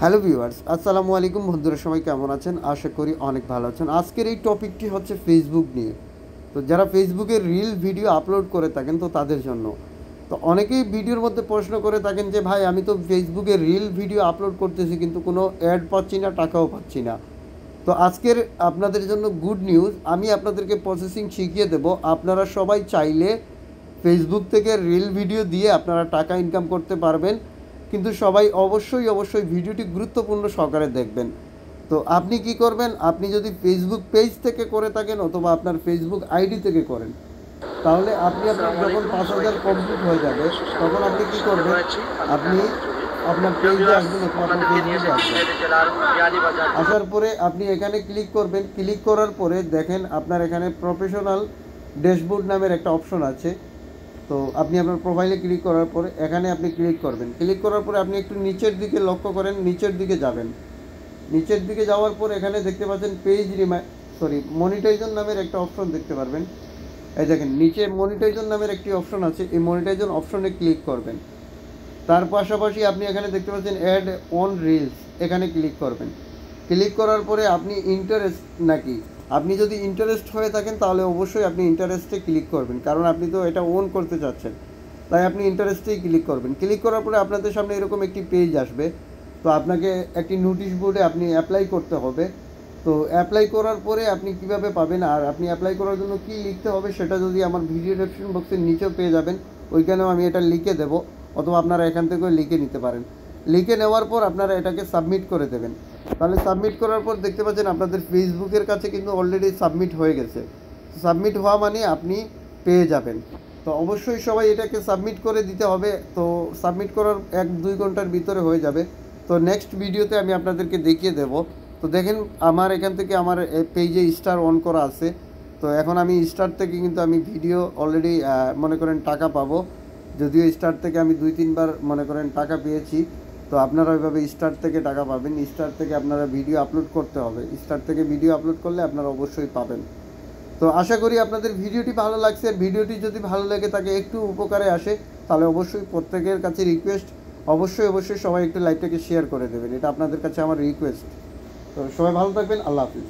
Hello viewers, আসসালামু আলাইকুম। বন্ধুরা সবাই কেমন আছেন? আশা করি অনেক ভালো আছেন। আজকের এই টপিকটি হচ্ছে ফেসবুক নিয়ে। তো যারা ফেসবুকে রিল ভিডিও আপলোড করে থাকেন তো তাদের জন্য। তো অনেকেই ভিডিওর মধ্যে প্রশ্ন করে থাকেন যে ভাই আমি তো ফেসবুকে রিল ভিডিও আপলোড করতেছি কিন্তু কোনো অ্যাড পাচ্ছি না, টাকাও পাচ্ছি না। তো আজকের আপনাদের জন্য গুড নিউজ, আমি আপনাদেরকে প্রসেসিং শিখিয়ে দেব। আপনারা সবাই চাইলে ফেসবুক থেকে রিল ভিডিও দিয়ে আপনারা টাকা ইনকাম করতে পারবেন, কিন্তু সবাই অবশ্যই ভিডিওটি গুরুত্বপূর্ণ সহকারে দেখবেন। তো আপনি কি করবেন, আপনি যদি ফেসবুক পেজ থেকে করে থাকেন অথবা আপনার ফেসবুক আইডি থেকে করেন, তাহলে আপনি আপনার আসসালামু যখন আলাইকুম 5,000 সবাইকে। কমপ্লিট হয়ে যাবে সুস্থ তখন আপনি কি সুস্থ করবেন, রয়েছি। আমি আপনি কেমন আছি? আপনার প্রিয় পেজে ভিউয়ার্স, আসবেন অথবা আপনার আপনাদেরকে নিয়ে ফেসবুকে এসেছি আসবেন। সিলেট জেলার বিয়ানীবাজার থেকে। আসার পরে আপনি এখানে ক্লিক করবেন। ক্লিক করার পরে দেখেন আপনার এখানে প্রফেশনাল ড্যাশবোর্ড নামের একটা অপশন আছে। তো আপনি আপনার প্রোফাইলে ক্লিক করার পরে এখানে আপনি ক্লিক করবেন। ক্লিক করার পরে আপনি একটু নিচের দিকে লক্ষ্য করেন, নিচের দিকে যাবেন। নিচের দিকে যাওয়ার পর এখানে দেখতে পাচ্ছেন মনিটাইজেশন নামের একটা অপশন দেখতে পারবেন। এই দেখেন নিচে মনিটাইজেশন নামের একটি অপশন আছে, এই মনিটাইজেশন অপশনে ক্লিক করবেন। তার পাশাপাশি আপনি এখানে দেখতে পাচ্ছেন অ্যাড অন রিলস, এখানে ক্লিক করবেন। ক্লিক করার পরে আপনি ইন্টারেস্ট নাকি, আপনি যদি ইন্টারেস্ট হয়ে থাকেন তাহলে অবশ্যই আপনি ইন্টারেস্টে ক্লিক করবেন, কারণ আপনি তো এটা ওন করতে চাচ্ছেন, তাই আপনি ইন্টারেস্টেই ক্লিক করবেন। ক্লিক করার পরে আপনাদের সামনে এরকম একটি পেজ আসবে। তো আপনাকে একটি নোটিশ বোর্ডে আপনি অ্যাপ্লাই করতে হবে। তো অ্যাপ্লাই করার পরে আপনি কিভাবে পাবেন আর আপনি অ্যাপ্লাই করার জন্য কী লিখতে হবে সেটা যদি আমার ভিডিও ডেসক্রিপশন বক্সের নিচেও পেয়ে যাবেন, ওইখানেও আমি এটা লিখে দেবো, অথবা আপনারা এখান থেকেও লিখে নিতে পারেন। লিখে নেওয়ার পর আপনারা এটাকে সাবমিট করে দেবেন। তাহলে সাবমিট করার পর দেখতে পাচ্ছেন আপনাদের ফেসবুকের কাছে কিন্তু অলরেডি সাবমিট হয়ে গেছে। সাবমিট হওয়া মানে আপনি পেয়ে যাবেন। তো অবশ্যই সবাই এটাকে সাবমিট করে দিতে হবে। তো সাবমিট করার 1-2 ঘন্টার ভিতরে হয়ে যাবে। তো নেক্সট ভিডিওতে আমি আপনাদেরকে দেখিয়ে দেব। তো দেখেন আমার এখান থেকে আমার পেজে স্টার অন করা আছে। তো এখন আমি স্টার থেকে কিন্তু আমি ভিডিও অলরেডি মনে করেন টাকা পাবো। যদিও স্টার থেকে আমি 2-3 বার মনে করেন টাকা পেয়েছি। তো আপনারা ওইভাবে স্টার থেকে টাকা পাবেন। স্টার থেকে আপনারা ভিডিও আপলোড করতে হবে, স্টার থেকে ভিডিও আপলোড করলে আপনারা অবশ্যই পাবেন। তো আশা করি আপনাদের ভিডিওটি ভালো লাগছে। ভিডিওটি যদি ভালো লেগে থাকে, একটু উপকারে আসে, তাহলে অবশ্যই প্রত্যেকের কাছে রিকোয়েস্ট, অবশ্যই সবাই একটু লাইভটাকে শেয়ার করে দেবেন। এটা আপনাদের কাছে আমার রিকোয়েস্ট। তো সবাই ভালো থাকবেন। আল্লাহ হাফিজ।